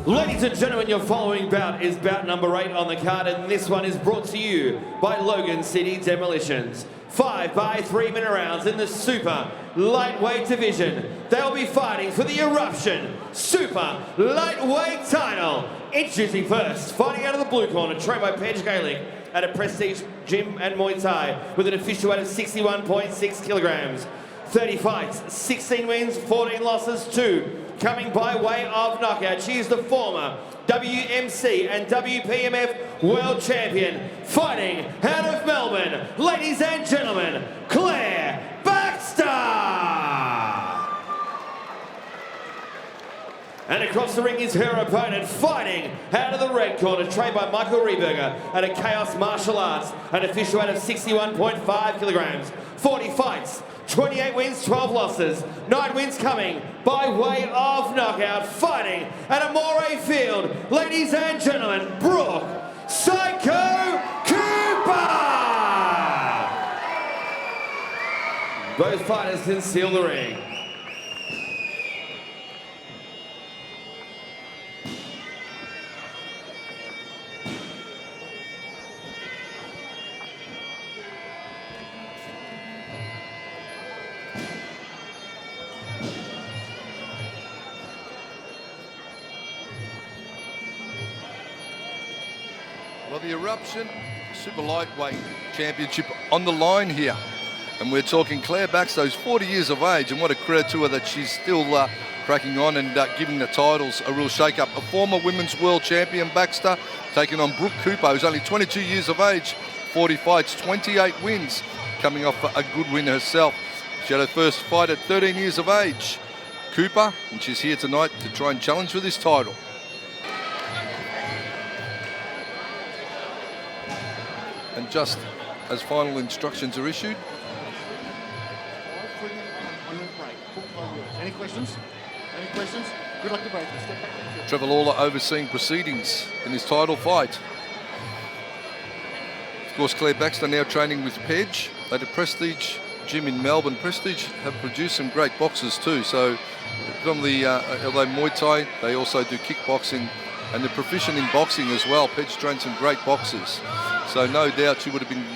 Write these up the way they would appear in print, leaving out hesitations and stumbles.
Ladies and gentlemen, your following bout is bout number 8 on the card, and this one is brought to you by Logan City Demolitions. 5 by 3 minute rounds in the super lightweight division. They'll be fighting for the Eruption super lightweight title. Introducing first, fighting out of the blue corner, trained by Paige Gaelic at a prestige gym and Muay Thai with an official weight of 61.6 kilograms. 30 fights, 16 wins, 14 losses, 2 coming by way of knockout. She is the former WMC and WPMF World Champion, fighting out of Melbourne, ladies and gentlemen, Claire Baxter! And across the ring is her opponent, fighting out of the red corner, trained by Michael Rieberger at a Kaos Martial Arts, an official weight of 61.5 kilograms, 40 fights, 28 wins, 12 losses, 9 wins coming by way of knockout, fighting at a Moray Field, ladies and gentlemen, Brooke Psycho Cooper! Both fighters can seal the ring. Well, the Eruption Super Lightweight Championship on the line here. And we're talking Claire Baxter, who's 40 years of age, and what a credit to her that she's still cracking on and giving the titles a real shake-up. A former Women's World Champion, Baxter, taking on Brooke Cooper, who's only 22 years of age, 40 fights, 28 wins, coming off a good win herself. She had her first fight at 13 years of age. Cooper, and she's here tonight to try and challenge for this title. And just as final instructions are issued. Any questions? Any questions? Good luck to both. Step back. Trevor Lawler overseeing proceedings in his title fight. Of course, Claire Baxter now training with Paige at a Prestige gym in Melbourne. Prestige have produced some great boxers too. So from the, although Muay Thai, they also do kickboxing, and they're proficient in boxing as well. Paige trained some great boxers. So no doubt she would have been,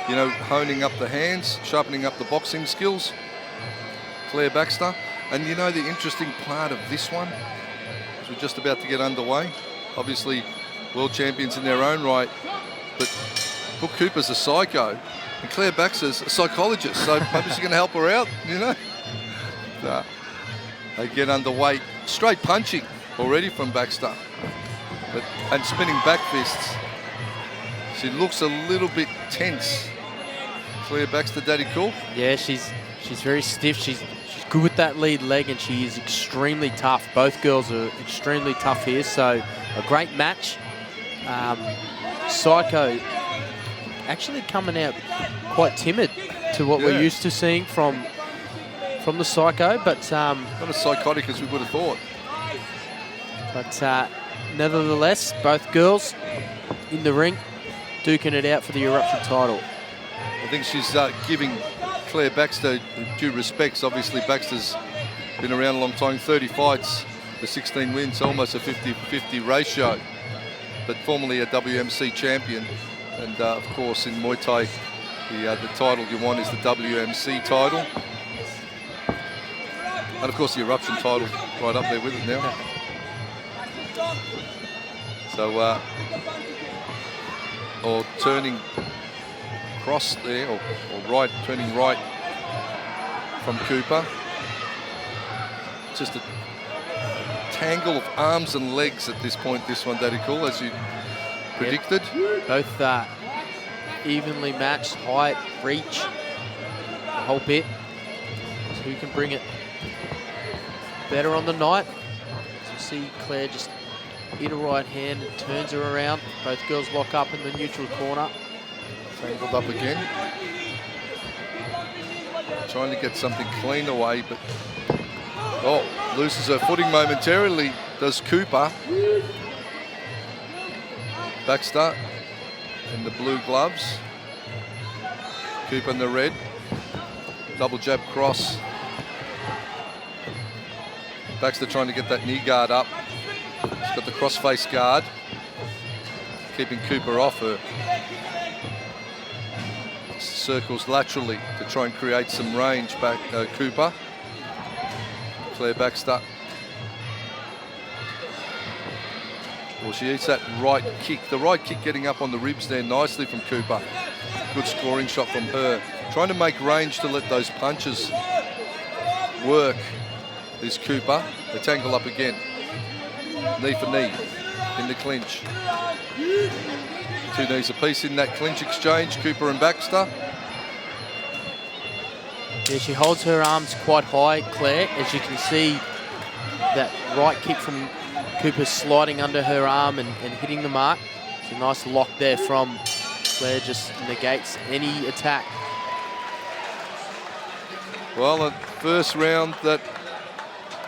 you know, honing up the hands, sharpening up the boxing skills, Claire Baxter. And you know, the interesting part of this one, as we're just about to get underway, obviously world champions in their own right, but Brooke Cooper's a psycho, and Claire Baxter's a psychologist, so maybe she's going to help her out, you know. They get underway. Straight punching already from Baxter, and spinning back fists. She looks a little bit tense. Claire Baxter, Daddy Cool? Yeah, she's very stiff. She's good with that lead leg, and she is extremely tough. Both girls are extremely tough here, so a great match. Psycho actually coming out quite timid to what we're used to seeing from the Psycho, but not as psychotic as we would have thought. But nevertheless, both girls in the ring, duking it out for the Eruption title. I think she's giving Claire Baxter due respects. Obviously, Baxter's been around a long time, 30 fights for 16 wins, almost a 50-50 ratio, but formerly a WMC champion. And of course, in Muay Thai, the title you want is the WMC title. And of course, the Eruption title right up there with it now. So, or turning cross there, or right, turning right from Cooper. Just a tangle of arms and legs at this point, this one, Daddy Cool, as you predicted. Both evenly matched, height, reach, the whole bit. So who can bring it better on the night? As you see, Claire just in a right hand and turns her around. Both girls lock up in the neutral corner. Tangled up again. Trying to get something clean away, but loses her footing momentarily, does Cooper. Baxter in the blue gloves. Cooper in the red. Double jab cross. Baxter trying to get that knee guard up. got the cross-face guard, keeping Cooper off her. Circles laterally to try and create some range back, Cooper. Claire Baxter. Well, she eats that right kick. The right kick getting up on the ribs there nicely from Cooper. Good scoring shot from her. Trying to make range to let those punches work is Cooper. They tangle up again. Knee for knee in the clinch. 2 knees apiece in that clinch exchange, Cooper and Baxter. Yeah, she holds her arms quite high, Claire. As you can see, that right kick from Cooper sliding under her arm and hitting the mark. It's a nice lock there from Claire, just negates any attack. Well, the first round that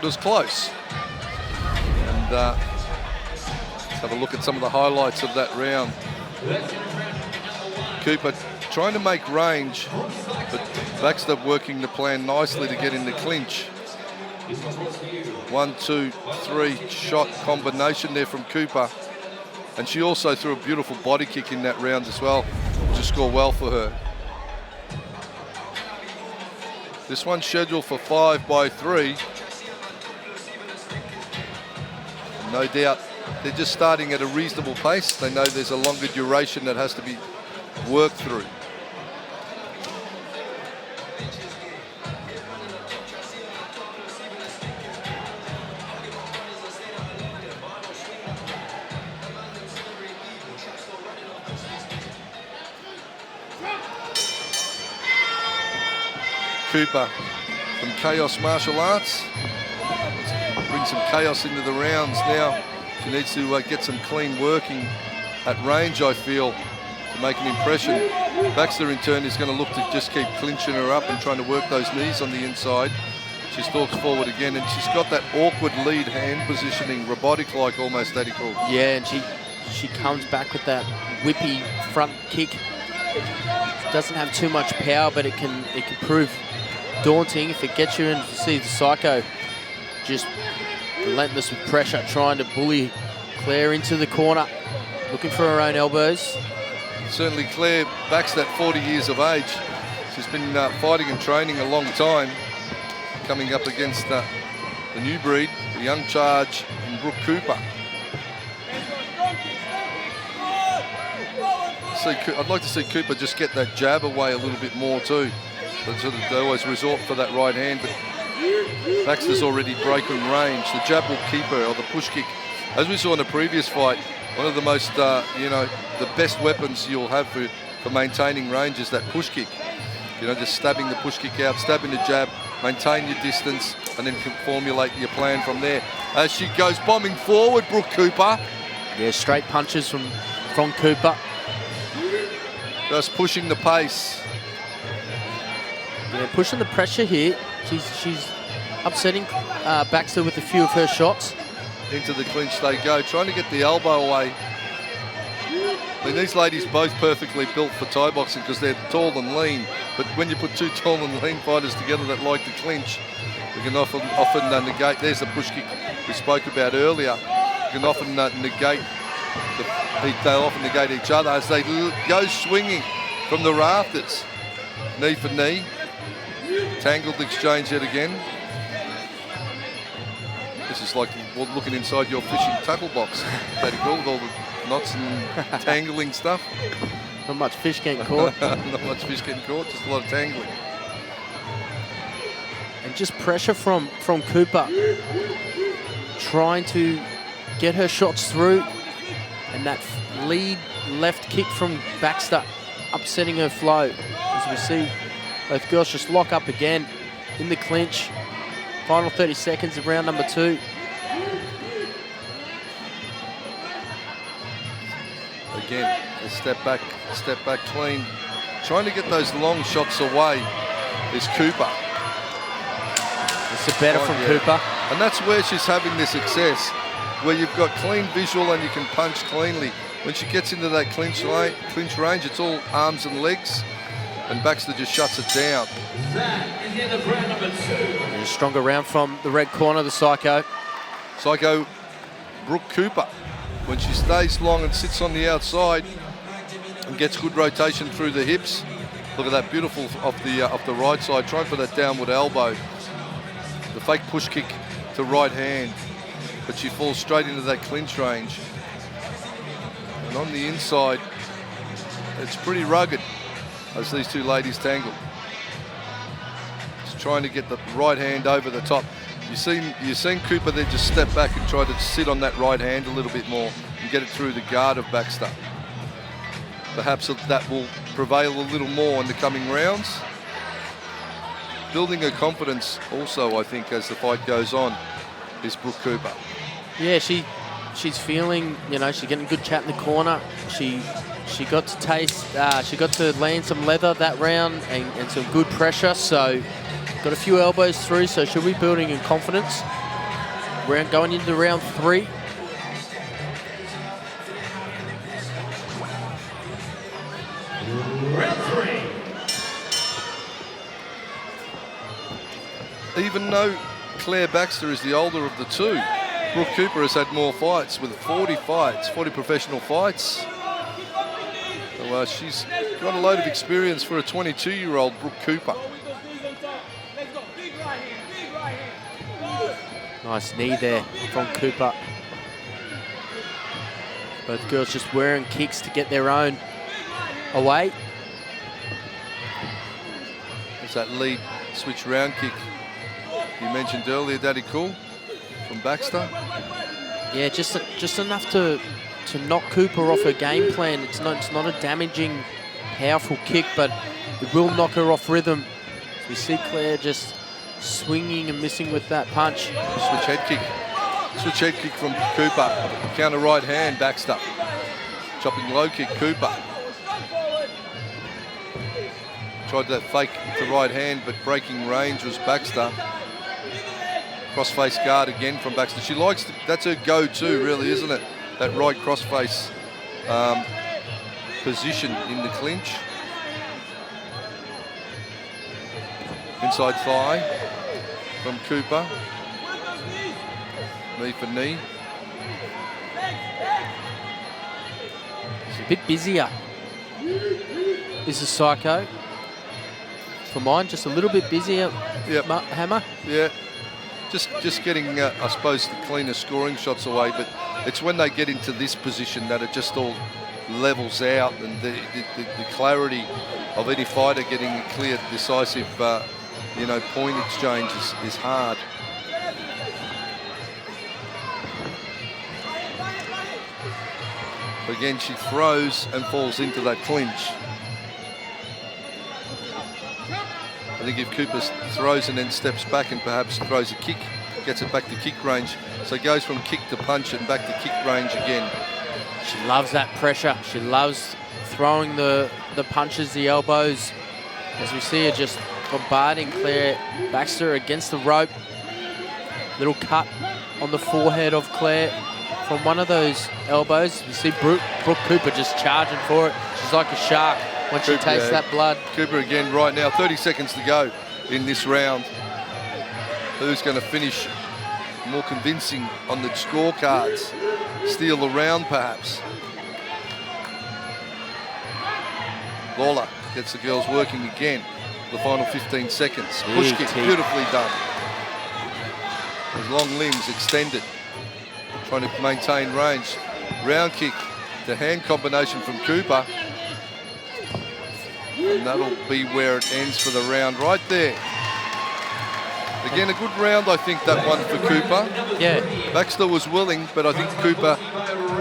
was close. And let's have a look at some of the highlights of that round. Cooper trying to make range, but Baxter working the plan nicely to get in the clinch. 1, 2, 3 shot combination there from Cooper. And she also threw a beautiful body kick in that round as well, to score well for her. This one's scheduled for 5 by 3. No doubt they're just starting at a reasonable pace. They know there's a longer duration that has to be worked through. Cooper from Kaos Martial Arts. Bring some chaos into the rounds now. She needs to get some clean working at range, I feel, to make an impression. Baxter, in turn, is going to look to just keep clinching her up and trying to work those knees on the inside. She stalks forward again, and she's got that awkward lead hand positioning, robotic-like almost, that he called. Yeah, and she comes back with that whippy front kick. Doesn't have too much power, but it can prove daunting if it gets you in. To see the Psycho just relentless with pressure, trying to bully Claire into the corner, looking for her own elbows. Certainly Claire Baxter, 40 years of age. She's been fighting and training a long time, coming up against the new breed, the young charge in Brooke Cooper. I'd like to see Cooper just get that jab away a little bit more too. They always resort for that right hand, but Baxter's already broken range. The jab will keep her, or the push kick. As we saw in the previous fight, one of the most, the best weapons you'll have for maintaining range is that push kick. Just stabbing the push kick out, stabbing the jab, maintain your distance, and then formulate your plan from there. As she goes bombing forward, Brooke Cooper. Yeah, straight punches from Cooper. Just pushing the pace. Yeah, pushing the pressure here. She's upsetting Baxter with a few of her shots. Into the clinch they go, trying to get the elbow away. I mean, these ladies both perfectly built for Thai boxing because they're tall and lean. But when you put 2 tall and lean fighters together that like to clinch, you can often negate. There's the push kick we spoke about earlier. You can often negate. They often negate each other as they go swinging from the rafters. Knee for knee. Tangled exchange yet again. This is like looking inside your fishing tackle box. Pretty cool with all the knots and tangling stuff. Not much fish getting caught. Not much fish getting caught, just a lot of tangling. And just pressure from Cooper. Trying to get her shots through. And that lead left kick from Baxter upsetting her flow. As we see both girls just lock up again in the clinch. Final 30 seconds of round number 2. Again, a step back clean. Trying to get those long shots away is Cooper. It's a better from Cooper. And that's where she's having the success, where you've got clean visual and you can punch cleanly. When she gets into that clinch range, it's all arms and legs, and Baxter just shuts it down. That is the end of round number 2. And a stronger round from the red corner, the Psycho. Psycho Brooke Cooper. When she stays long and sits on the outside and gets good rotation through the hips. Look at that, beautiful off the right side, trying for that downward elbow. The fake push kick to right hand, but she falls straight into that clinch range. And on the inside, it's pretty rugged as these two ladies tangle. Just trying to get the right hand over the top. You've seen Cooper there just step back and try to sit on that right hand a little bit more and get it through the guard of Baxter. Perhaps that will prevail a little more in the coming rounds. Building her confidence also, I think, as the fight goes on, is Brooke Cooper. Yeah, she's feeling, you know, she's getting a good chat in the corner. She got to taste, she got to land some leather that round and some good pressure. So got a few elbows through, so she'll be building in confidence. Going into round 3. Even though Claire Baxter is the older of the two, Brooke Cooper has had more fights with 40 professional fights. So she's got a load of experience for a 22-year-old Brooke Cooper. Nice knee there from Cooper. Both girls just wearing kicks to get their own away. There's that lead switch round kick you mentioned earlier, Daddy Cool, from Baxter. Yeah, just enough to knock Cooper off her game plan. It's not a damaging, powerful kick, but it will knock her off rhythm. So we see Claire just swinging and missing with that punch. Switch head kick. Switch head kick from Cooper. Counter right hand, Baxter. Chopping low kick, Cooper. Tried that fake to right hand, but breaking range was Baxter. Cross-face guard again from Baxter. She likes to, that's her go-to, really, isn't it? That right cross-face position in the clinch. Inside thigh from Cooper. Knee for knee. She's a bit busier. This is Psycho. For mine, just a little bit busier. Yep. Hammer. Yeah. Just getting, I suppose, the cleaner scoring shots away, but it's when they get into this position that it just all levels out, and the clarity of any fighter getting a clear, decisive, point exchange is hard. Again, she throws and falls into that clinch. I think if Cooper throws and then steps back and perhaps throws a kick, gets it back to kick range. So it goes from kick to punch and back to kick range again. She loves that pressure. She loves throwing the punches, the elbows. As we see her just bombarding Claire Baxter against the rope. Little cut on the forehead of Claire from one of those elbows. You see Brooke Cooper just charging for it. She's like a shark when she tastes that blood. Cooper again right now, 30 seconds to go in this round. Who's going to finish more convincing on the scorecards? Steal the round, perhaps. Lawler gets the girls working again. The final 15 seconds. Push kick, beautifully done. His long limbs extended. Trying to maintain range. Round kick to hand combination from Cooper. And that'll be where it ends for the round right there. Again, a good round, I think, that one for Cooper. Yeah. Baxter was willing, but I think Cooper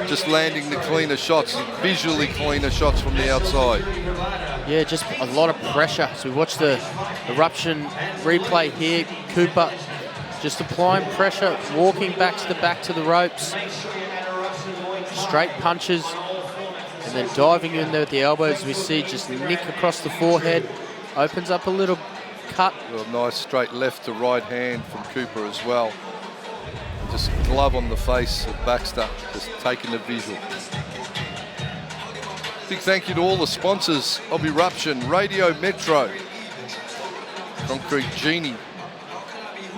just landing the cleaner shots, visually cleaner shots from the outside. Yeah, just a lot of pressure. So we watch the Eruption replay here. Cooper just applying pressure, walking back to the ropes. Straight punches. And then diving in there with the elbows, we see just nick across the forehead. Opens up a little cut. A nice straight left to right hand from Cooper as well. Just glove on the face of Baxter, just taking the visual. Big thank you to all the sponsors of Eruption, Radio Metro, Concrete Genie,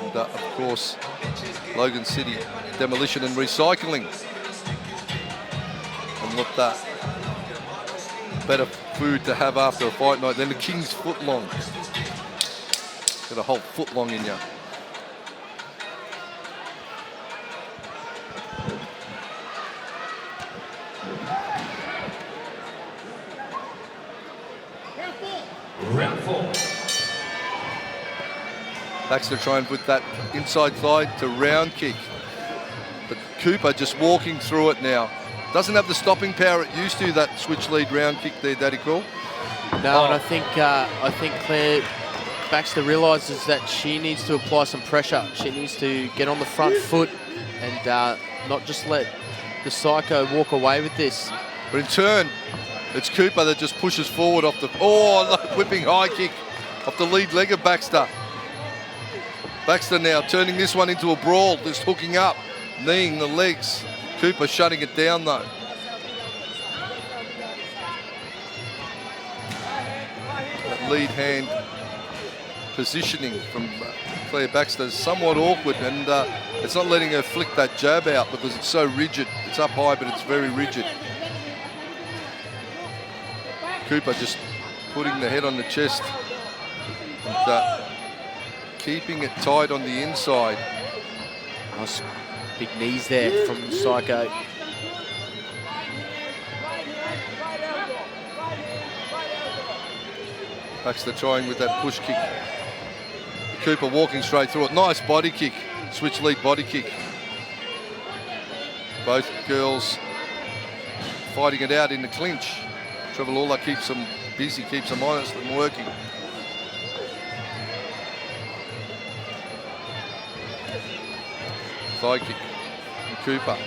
and of course, Logan City Demolition and Recycling. And what that better food to have after a fight night than the King's footlong. Got a whole footlong in you. Round 4. Baxter trying with that inside thigh to round kick. But Cooper just walking through it now. Doesn't have the stopping power it used to, that switch lead round kick there, Daddy Cool. No, and I think Claire Baxter realises that she needs to apply some pressure. She needs to get on the front foot and not just let the Psycho walk away with this. But in turn, it's Cooper that just pushes forward off the... Oh, whipping high kick off the lead leg of Baxter. Baxter now turning this one into a brawl, just hooking up, kneeing the legs. Cooper shutting it down though. That lead hand positioning from Claire Baxter is somewhat awkward, and it's not letting her flick that jab out because it's so rigid. It's up high, but it's very rigid. Cooper just putting the head on the chest and keeping it tight on the inside. Nice big knees there from Psycho. Baxter trying with that push kick. Cooper walking straight through it. Nice body kick, switch lead body kick. Both girls fighting it out in the clinch. Trevalula keeps them busy, keeps them honest and working. Thigh kick from Cooper.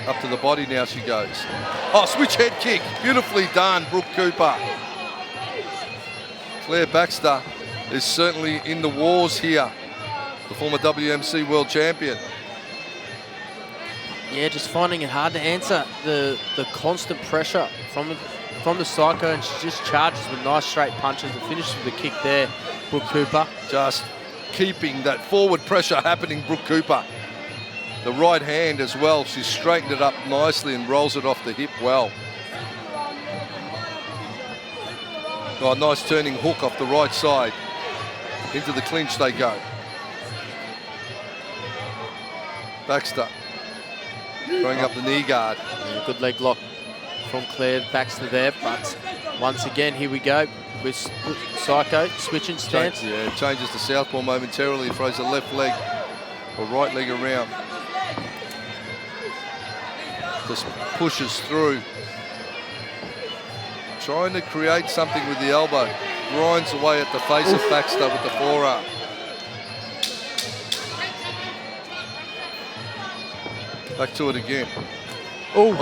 Up to the body now she goes. Oh, switch head kick. Beautifully done, Brooke Cooper. Claire Baxter is certainly in the wars here. The former WMC world champion. Yeah, just finding it hard to answer the constant pressure from the Psycho, and she just charges with nice straight punches and finishes with a kick there, Brooke Cooper. Just keeping that forward pressure happening, Brooke Cooper. The right hand as well, she's straightened it up nicely and rolls it off the hip well. Oh, nice turning hook off the right side. Into the clinch they go. Baxter throwing up the knee guard. Yeah, good leg lock from Claire Baxter there, but once again, here we go with Psycho switching stance. Yeah, changes to southpaw momentarily, throws the left leg or right leg around. Just pushes through. Trying to create something with the elbow. Grinds away at the face of Baxter with the forearm. Back to it again. Oh,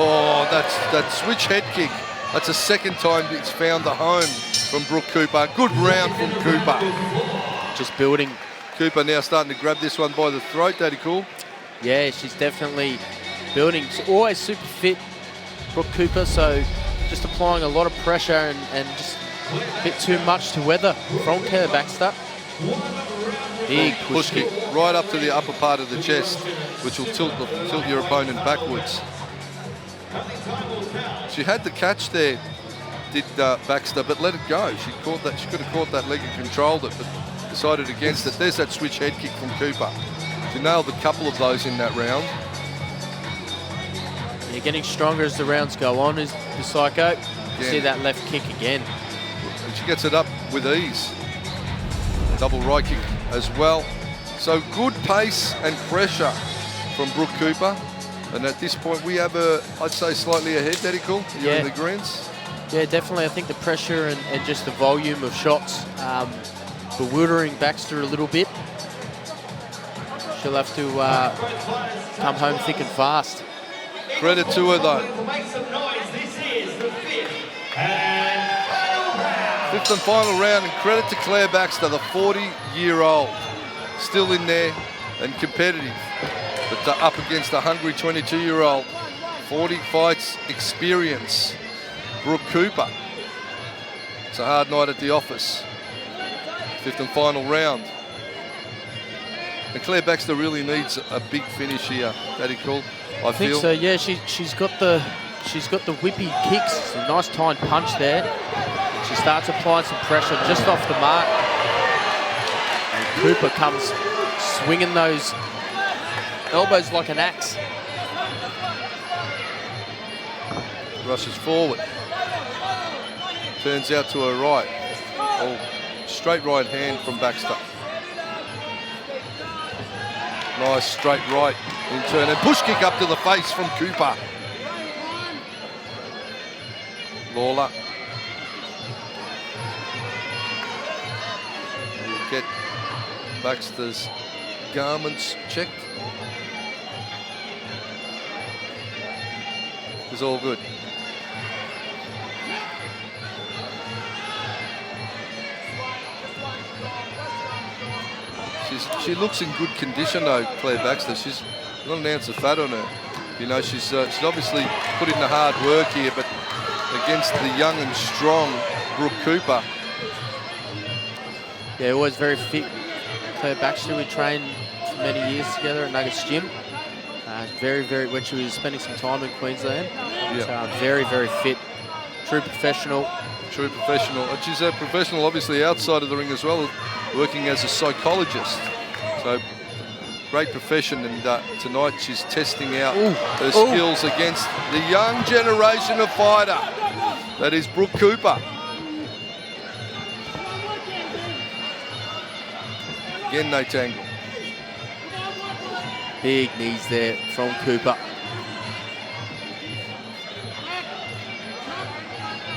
that's that switch head kick. That's the second time it's found the home from Brooke Cooper. Good round from Cooper. Just building. Cooper now starting to grab this one by the throat, Daddy Cool. Yeah, she's definitely building. She's always super fit, Brooke Cooper, so just applying a lot of pressure and just a bit too much to weather from Claire Baxter. Big push kick. Right up to the upper part of the chest, which will tilt your opponent backwards. She had the catch there, did Baxter, but let it go. She could have caught that leg and controlled it, but decided against it. There's that switch head kick from Cooper. She nailed a couple of those in that round. You're getting stronger as the rounds go on, is the Psycho. You see that left kick again. And she gets it up with ease. Double right kick as well. So good pace and pressure from Brooke Cooper. And at this point, we have her, I'd say, slightly ahead, Daddy Cool. You're in the greens. Yeah, definitely. I think the pressure and just the volume of shots bewildering Baxter a little bit. She'll have to come home thick and fast. Credit to her, though. Fifth and final round, and credit to Claire Baxter, the 40-year-old. Still in there and competitive, but up against a hungry 22-year-old. 40 fights experience, Brooke Cooper. It's a hard night at the office. Fifth and final round. And Claire Baxter really needs a big finish here. That'd be cool. I think feel. so. Yeah, she's got the whippy kicks. It's a nice timed punch there. She starts applying some pressure just off the mark. And Cooper comes swinging those elbows like an axe. Rushes forward. Turns out to her right. Oh, straight right hand from Baxter. Nice straight right in turn. And push kick up to the face from Cooper. Lawler. We'll get Baxter's garments checked. It's all good. She looks in good condition though, Claire Baxter. She's not an ounce of fat on her. You know, she's obviously put in the hard work here, but against the young and strong Brooke Cooper. Yeah, always very fit. Claire Baxter, we trained for many years together at Nuggets Gym. When she was spending some time in Queensland. Yeah. Very, very fit. True professional. True professional. And she's a professional, obviously, outside of the ring as well, working as a psychologist. So, great profession. And tonight she's testing out her skills against the young generation of fighter. That is Brooke Cooper. Again, they tangle. Big knees there from Cooper.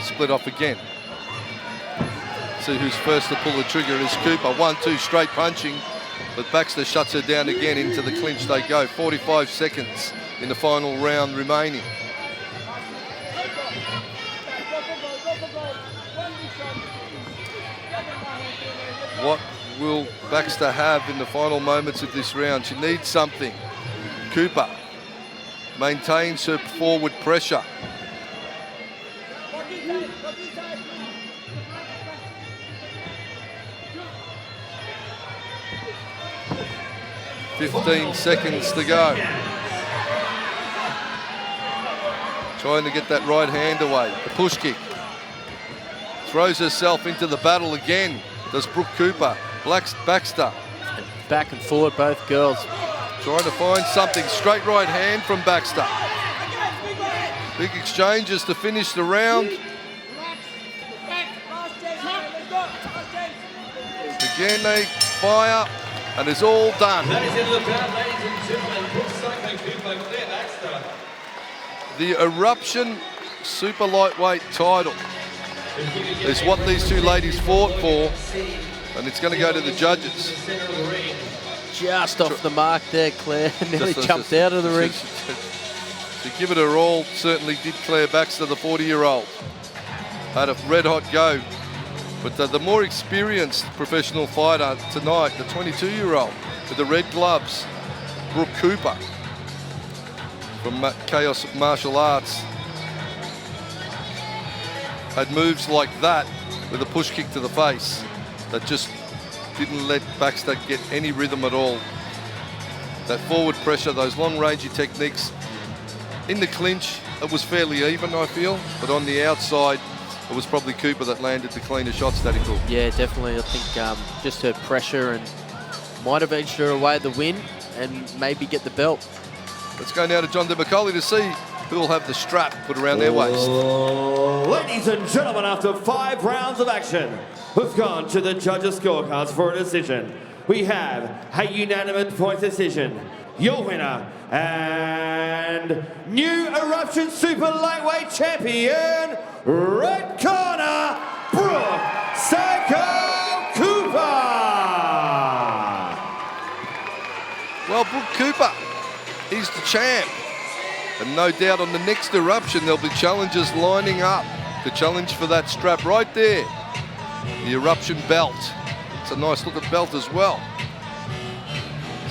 Split off again. See who's first to pull the trigger is Cooper. 1-2 straight punching, but Baxter shuts her down again. Into the clinch they go. 45 seconds in the final round remaining. What will Baxter have in the final moments of this round? She needs something. Cooper maintains her forward pressure. "15 seconds to go." Trying to get that right hand away. The push kick. Throws herself into the battle again. Does Brooke Cooper. Baxter. Back and forward, both girls. Trying to find something. Straight right hand from Baxter. Big exchanges to finish the round. Again they fire, and it's all done. That is in the bout, ladies and gentlemen. Brooke Psycho Cooper, Claire Baxter. The Eruption Super Lightweight title is what these two ladies fought for, and it's going to go to the judges. Just off the mark there, Claire. Nearly jumped out of the ring. To give it her all, certainly did Claire Baxter, the 40-year-old. Had a red-hot go. But the more experienced professional fighter tonight, the 22-year-old with the red gloves, Brooke Cooper from Kaos Martial Arts, had moves like that with a push kick to the face that just didn't let Baxter get any rhythm at all. That forward pressure, those long-rangey techniques. In the clinch, it was fairly even, I feel, but on the outside, it was probably Cooper that landed the cleaner shots, Daddy Cool. Yeah, definitely. I think just her pressure and might have edged her away the win and maybe get the belt. Let's go now to John DeMcCauley to see who will have the strap put around their waist. Ladies and gentlemen, after 5 rounds of action, we've gone to the judges' scorecards for a decision. We have a unanimous point decision. Your winner and new Eruption Super Lightweight Champion, red corner, Brooke Psycho Cooper. Well, Brooke Cooper is the champ. And no doubt on the next Eruption, there'll be challengers lining up to challenge for that strap right there. The Eruption belt. It's a nice looking belt as well.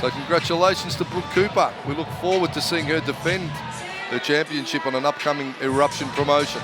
So congratulations to Brooke Cooper. We look forward to seeing her defend her championship on an upcoming Eruption promotion.